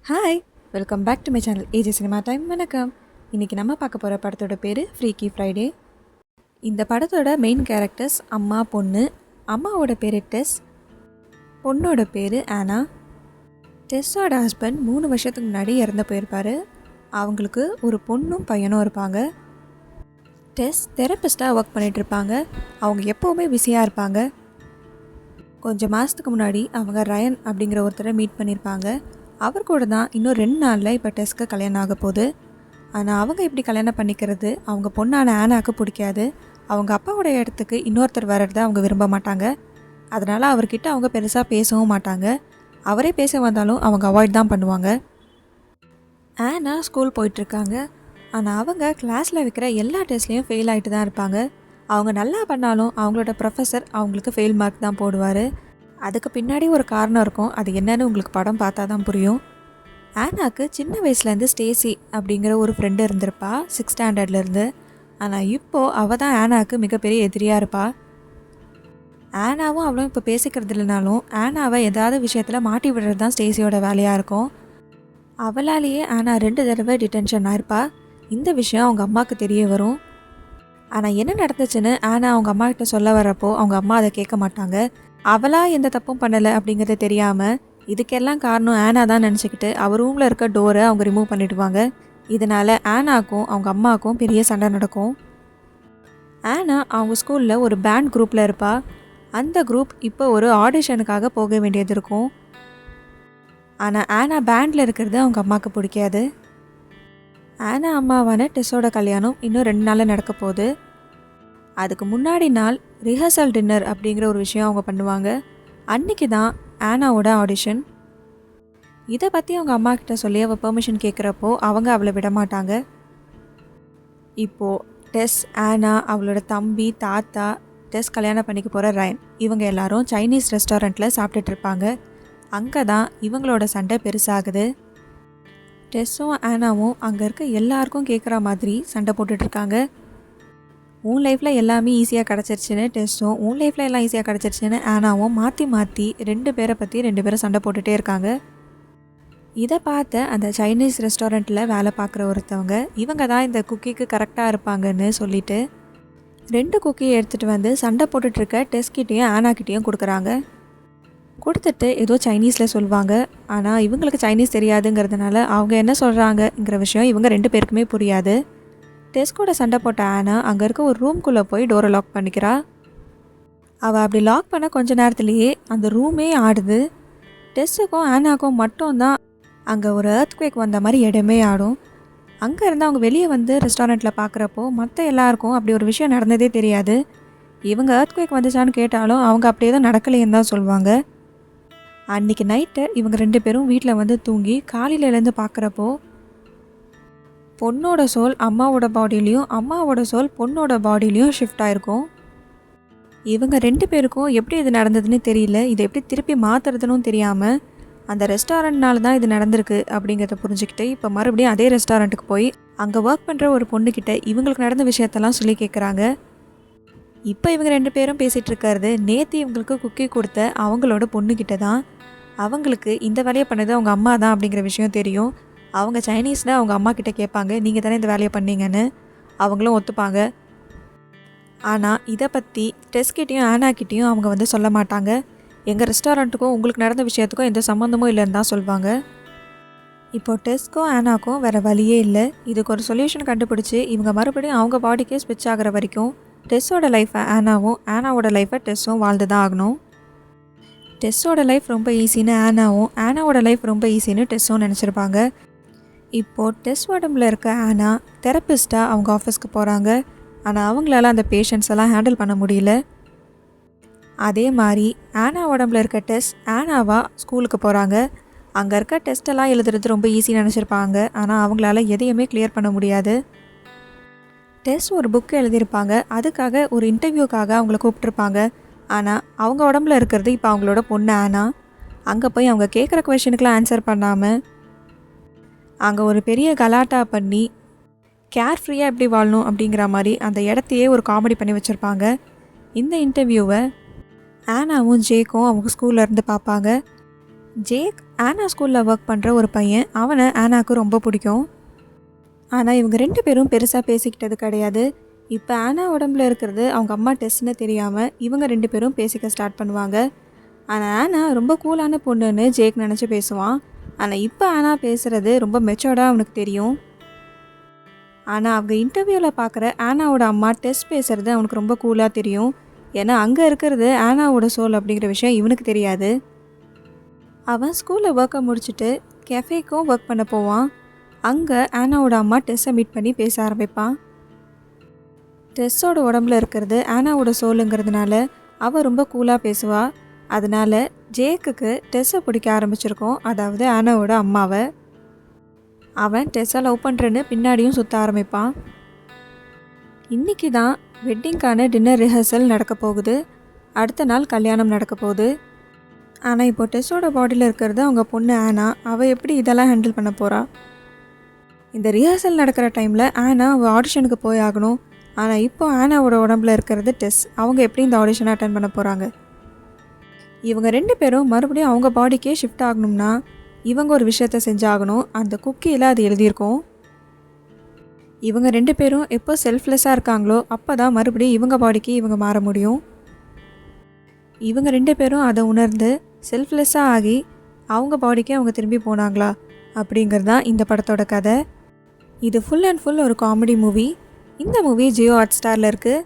Hi, welcome back to my channel AJ cinema time. வணக்கம். இன்றைக்கி நம்ம பார்க்க போகிற படத்தோட பேர் ஃப்ரீக்கி ஃப்ரைடே. இந்த படத்தோட மெயின் கேரக்டர்ஸ் அம்மா பொண்ணு. அம்மாவோட பேர் டெஸ், பொண்ணோட பேர் ஆனா. டெஸ்ஸோட ஹஸ்பண்ட் 3 வருஷத்துக்கு முன்னாடி இறந்து போயிருப்பார். அவங்களுக்கு ஒரு பொண்ணும் பையனும் இருப்பாங்க. டெஸ் தெரப்பிஸ்ட்டாக ஒர்க் பண்ணிகிட்ருப்பாங்க. அவங்க எப்போவுமே பிஸியாக இருப்பாங்க. கொஞ்சம் மாதத்துக்கு முன்னாடி அவங்க ரயன் அப்படிங்கிற ஒருத்தரை மீட் பண்ணியிருப்பாங்க. அவர் கூட தான் இன்னும் 2 நாளில் இப்போ டெஸ்க்கு கல்யாணம் ஆக போகுது. ஆனால் அவங்க எப்படி கல்யாணம் பண்ணிக்கிறது, அவங்க பொண்ணான ஆனாக்கு பிடிக்காது. அவங்க அப்பாவோட இடத்துக்கு இன்னொருத்தர் வர்றத அவங்க விரும்ப மாட்டாங்க. அதனால் அவர்கிட்ட அவங்க பெருசாக பேசவும் மாட்டாங்க. அவரே பேச வந்தாலும் அவங்க அவாய்ட் தான் பண்ணுவாங்க. ஆனா ஸ்கூல் போயிட்டுருக்காங்க. ஆனால் அவங்க கிளாஸில் வைக்கிற எல்லா டெஸ்ட்லேயும் ஃபெயில் ஆகிட்டு தான் இருப்பாங்க. அவங்க நல்லா பண்ணாலும் அவங்களோட ப்ரொஃபஸர் அவங்களுக்கு ஃபெயில் மார்க் தான் போடுவார். அதுக்கு பின்னாடி ஒரு காரணம் இருக்கும். அது என்னன்னு உங்களுக்கு படம் பார்த்தா தான் புரியும். ஆனாக்கு சின்ன வயசுலேருந்து ஸ்டேசி அப்படிங்கிற ஒரு ஃப்ரெண்டு இருந்திருப்பா 6th ஸ்டாண்டர்ட்லேருந்து. ஆனால் இப்போது அவள் தான் ஆனாக்கு மிகப்பெரிய எதிரியாக இருப்பா. ஆனாவும் அவளும் இப்போ பேசிக்கிறது இல்லைனாலும் ஆனாவை ஏதாவது விஷயத்தில் மாட்டி விடுறது தான் ஸ்டேசியோட வேலையாக இருக்கும். அவளாலேயே ஆனா 2 தடவை டிடென்ஷன் ஆயிருப்பா. இந்த விஷயம் அவங்க அம்மாவுக்கு தெரிய வரும். ஆனால் என்ன நடந்துச்சுன்னு ஆனா அவங்க அம்மா கிட்ட சொல்ல வரப்போ அவங்க அம்மா அதை கேட்க மாட்டாங்க. அவளாக எந்த தப்பும் பண்ணலை அப்படிங்கிறது தெரியாமல் இதுக்கெல்லாம் காரணம் ஆனா தான் நினச்சிக்கிட்டு அவர் ரூமில் இருக்க டோரை அவங்க ரிமூவ் பண்ணிவிடுவாங்க. இதனால் ஆனாக்கும் அவங்க அம்மாவுக்கும் பெரிய சண்டை நடக்கும். ஆனா அவங்க ஸ்கூலில் ஒரு பேண்ட் குரூப்பில் இருப்பா. அந்த குரூப் இப்போ ஒரு ஆடிஷனுக்காக போக வேண்டியது இருக்கும். ஆனால் ஆனா பேண்டில் இருக்கிறது அவங்க அம்மாவுக்கு பிடிக்காது. ஆனா அம்மாவான டெஸ்ஸோட கல்யாணம் இன்னும் 2 நாளில் நடக்க போகுது. அதுக்கு முன்னாடி நாள் ரிஹர்சல் டின்னர் அப்படிங்கிற ஒரு விஷயம் அவங்க பண்ணுவாங்க. அன்றைக்கி தான் ஆனாவோட ஆடிஷன். இதை பற்றி அவங்க அம்மா கிட்ட சொல்லி அவள் பெர்மிஷன் கேட்குறப்போ அவங்க அவளை விட மாட்டாங்க. இப்போது டெஸ், ஆனா, அவளோட தம்பி, தாத்தா, டெஸ் கல்யாணம் பண்ணிக்க போகிற ரயன் இவங்க எல்லாரும் சைனீஸ் ரெஸ்டாரண்ட்டில் சாப்பிட்டுட்டு இருப்பாங்க. அங்கே தான் இவங்களோட சண்டை பெருசாகுது. டெஸ்ஸும் ஆனாவும் அங்கே இருக்க எல்லாருக்கும் கேட்குற மாதிரி சண்டை போட்டுட்ருக்காங்க. உன் லைஃப்பில் எல்லாமே ஈஸியாக கிடச்சிருச்சுன்னு டெஸ்ஸும், உன் லைஃப்பில் எல்லாம் ஈஸியாக கிடச்சிருச்சுன்னு ஆனாவும் மாற்றி மாற்றி 2 பேரை பற்றி 2 பேரும் சண்டை போட்டுகிட்டே இருக்காங்க. இதை பார்த்த அந்த சைனீஸ் ரெஸ்டாரண்ட்டில் வேலை பார்க்குற ஒருத்தவங்க இவங்க தான் இந்த குக்கிக்கு கரெக்டாக இருப்பாங்கன்னு சொல்லிட்டு 2 குக்கியை எடுத்துகிட்டு வந்து சண்டை போட்டுட்ருக்க டெஸ்கிட்டையும் ஆனாக்கிட்டேயும் கொடுக்குறாங்க. கொடுத்துட்டு ஏதோ சைனீஸில் சொல்லுவாங்க. ஆனால் இவங்களுக்கு சைனீஸ் தெரியாதுங்கிறதுனால அவங்க என்ன சொல்கிறாங்கங்கிற விஷயம் இவங்க 2 பேருக்குமே புரியாது. டெஸ்கோட சண்டை போட்ட ஆனா அங்கே இருக்க ஒரு ரூம்குள்ளே போய் டோரை லாக் பண்ணிக்கிறா. அவள் அப்படி லாக் பண்ண கொஞ்ச நேரத்துலேயே அந்த ரூமே ஆடுது. டெஸ்ஸுக்கும் ஆனாக்கும் மட்டும்தான் அங்கே ஒரு எர்த்குவேக் வந்த மாதிரி இடமே ஆடும். அங்கே இருந்து அவங்க வெளியே வந்து ரெஸ்டாரண்ட்டில் பார்க்குறப்போ மற்ற எல்லாருக்கும் அப்படி ஒரு விஷயம் நடந்ததே தெரியாது. இவங்க எர்த்குவேக் வந்துச்சான்னு கேட்டாலும் அவங்க அப்படியே தான் நடக்கலைன்னு தான் சொல்லுவாங்க. அன்றைக்கி நைட்டு இவங்க 2 பேரும் வீட்டில் வந்து தூங்கி காலையில் எழுந்து பார்க்குறப்போ பொண்ணோட சோல் அம்மாவோட பாடியிலையும் அம்மாவோட சோல் பொண்ணோட பாடியிலையும் ஷிஃப்ட் ஆகிருக்கும். இவங்க 2 பேருக்கும் எப்படி இது நடந்ததுன்னு தெரியல. இதை எப்படி திருப்பி மாற்றுறதுன்னு தெரியாமல் அந்த ரெஸ்டாரண்ட்னால தான் இது நடந்திருக்கு அப்படிங்கிறத புரிஞ்சுக்கிட்டு இப்போ மறுபடியும் அதே ரெஸ்டாரண்ட்டுக்கு போய் அங்கே ஒர்க் பண்ணுற ஒரு பொண்ணுக்கிட்ட இவங்களுக்கு நடந்த விஷயத்தெல்லாம் சொல்லி கேட்குறாங்க. இப்போ இவங்க 2 பேரும் பேசிகிட்டு இருக்கிறது நேற்று இவங்களுக்கு குக்கி கொடுத்த அவங்களோட பொண்ணுக்கிட்ட தான். அவங்களுக்கு இந்த வேலையை பண்ணது அவங்க அம்மா தான் அப்படிங்கிற விஷயம் தெரியும். அவங்க சைனீஸில் அவங்க அம்மா கிட்டே கேட்பாங்க, நீங்கள் தானே இந்த வேலையை பண்ணீங்கன்னு. அவங்களும் ஒத்துப்பாங்க. ஆனால் இதை பற்றி டெஸ்கிட்டையும் ஆனாக்கிட்டேயும் அவங்க வந்து சொல்ல மாட்டாங்க. எங்கள் ரெஸ்டாரண்ட்டுக்கும் உங்களுக்கு நடந்த விஷயத்துக்கும் எந்த சம்மந்தமும் இல்லைன்னு தான் சொல்லுவாங்க. இப்போது டெஸ்க்கும் ஆனாக்கும் வேறு வழியே இல்லை. இதுக்கு ஒரு சொல்யூஷன் கண்டுபிடிச்சி இவங்க மறுபடியும் அவங்க பாடிக்கே ஸ்விட்ச் ஆகிற வரைக்கும் டெஸ்ஸோட லைஃப்பை ஆனாவும் ஆனாவோட லைஃப்பை டெஸ்ஸும் வாழ்ந்து தான் ஆகணும். டெஸ்ஸோட லைஃப் ரொம்ப ஈஸின்னு ஆனாவும் ஆனாவோட லைஃப் ரொம்ப ஈஸின்னு டெஸ்ஸும் நினச்சிருப்பாங்க. இப்போது டெஸ் உடம்புல இருக்க ஆனா தெரப்பிஸ்ட்டாக அவங்க ஆஃபீஸ்க்கு போகிறாங்க. ஆனால் அவங்களால அந்த பேஷண்ட்ஸ் எல்லாம் ஹேண்டில் பண்ண முடியல. அதே மாதிரி ஆனா உடம்புல இருக்க டெஸ் ஆனாவா ஸ்கூலுக்கு போகிறாங்க. அங்கே இருக்க டெஸ்ட்டெல்லாம் எழுதுறது ரொம்ப ஈஸின்னு நினச்சிருப்பாங்க. ஆனால் அவங்களால எதையுமே கிளியர் பண்ண முடியாது. டெஸ் ஒரு புக்கு எழுதியிருப்பாங்க. அதுக்காக ஒரு இன்டர்வியூக்காக அவங்கள கூப்பிட்ருப்பாங்க. ஆனால் அவங்க உடம்புல இருக்கிறது இப்போ அவங்களோட பொண்ணு ஆனா. அங்கே போய் அவங்க கேட்குற கொஷனுக்கெலாம் ஆன்சர் பண்ணாமல் அங்கே ஒரு பெரிய கலாட்டா பண்ணி கேர் ஃப்ரீயாக எப்படி வாழணும் அப்படிங்கிற மாதிரி அந்த இடத்தையே ஒரு காமெடி பண்ணி வச்சுருப்பாங்க. இந்த இன்டர்வியூவை ஆனாவும் ஜேக்கும் அவங்க ஸ்கூலில் இருந்து பார்ப்பாங்க. ஜேக் ஆனா ஸ்கூலில் ஒர்க் பண்ணுற ஒரு பையன். அவனை ஆனாவுக்கு ரொம்ப பிடிக்கும். ஆனால் இவங்க 2 பேரும் பெருசாக பேசிக்கிட்டது கிடையாது. இப்போ ஆனா உடம்புல இருக்கிறது அவங்க அம்மா டெஸ்ட்னு தெரியாமல் இவங்க 2 பேரும் பேசிக்க ஸ்டார்ட் பண்ணுவாங்க. ஆனால் ஆனா ரொம்ப கூலான பொண்ணுன்னு ஜேக் நினச்சி பேசுவான். ஆனால் இப்போ ஆனா பேசுகிறது ரொம்ப மெச்சோர்டாக அவனுக்கு தெரியும். ஆனால் அவங்க இன்டர்வியூவில் பார்க்குற ஆனாவோட அம்மா டெஸ்ட் பேசுகிறது அவனுக்கு ரொம்ப கூலாக தெரியும். ஏன்னா அங்கே இருக்கிறது ஆனாவோட சோல் அப்படிங்கிற விஷயம் இவனுக்கு தெரியாது. அவன் ஸ்கூலில் ஒர்க்கை முடிச்சுட்டு கெஃபேக்கும் ஒர்க் பண்ண போவான். அங்கே ஆனாவோட அம்மா டெஸ்ஸை மீட் பண்ணி பேச ஆரம்பிப்பான். டெஸ்ஸோட உடம்புல இருக்கிறது ஆனாவோட சோலுங்கிறதுனால அவள் ரொம்ப கூலாக பேசுவா. அதனால ஜேக்குக்கு டெஸ்ஸை பிடிக்க ஆரம்பிச்சிருக்கோம், அதாவது ஆனாவோட அம்மாவை. அவன் டெஸ்ஸை லவ் பண்ணுறேன்னு பின்னாடியும் சுற்ற ஆரம்பிப்பான். இன்றைக்கி தான் வெட்டிங்க்கான டின்னர் ரிஹர்சல் நடக்க போகுது. அடுத்த நாள் கல்யாணம் நடக்க போகுது. ஆனால் இப்போ டெஸ்ஸோட பாடியில் இருக்கிறது அவங்க பொண்ணு ஆனா. அவள் எப்படி இதெல்லாம் ஹேண்டில் பண்ண போகிறா? இந்த ரிஹர்சல் நடக்கிற டைமில் ஆனா அவள் ஆடிஷனுக்கு போய் ஆகணும். ஆனால் இப்போ ஆனாவோட உடம்புல இருக்கிறது டெஸ். அவங்க எப்படி இந்த ஆடிஷனை அட்டன் பண்ண போகிறாங்க? இவங்க 2 பேரும் மறுபடியும் அவங்க பாடிக்கே ஷிஃப்ட் ஆகணும்னா இவங்க ஒரு விஷயத்த செஞ்சாகணும். அந்த குக்கியில் அது எழுதியிருக்கும். இவங்க 2 பேரும் எப்போ செல்ஃப்லெஸ்ஸாக இருக்காங்களோ அப்போ தான் மறுபடியும் இவங்க பாடிக்கு இவங்க மாற முடியும். இவங்க 2 பேரும் அதை உணர்ந்து செல்ஃப்லெஸ்ஸாக ஆகி அவங்க பாடிக்கே அவங்க திரும்பி போனாங்களா அப்படிங்கிறது தான் இந்த படத்தோட கதை. இது ஃபுல் அண்ட் ஃபுல் ஒரு காமெடி மூவி. இந்த மூவி ஜியோ ஹாட்ஸ்டாரில் இருக்குது.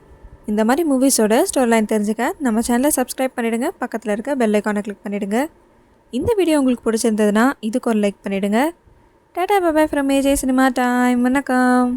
இந்த மாதிரி மூவிஸோட ஸ்டோரி லைன் தெரிஞ்சுக்க நம்ம சேனலை சப்ஸ்கிரைப் பண்ணிவிடுங்க. பக்கத்தில் இருக்க பெல் ஐக்கானை கிளிக் பண்ணிவிடுங்க. இந்த வீடியோ உங்களுக்கு பிடிச்சிருந்ததுன்னா இதுக்கு ஒரு லைக் பண்ணிவிடுங்க. Tata bye bye from AJ cinema time. வணக்கம்.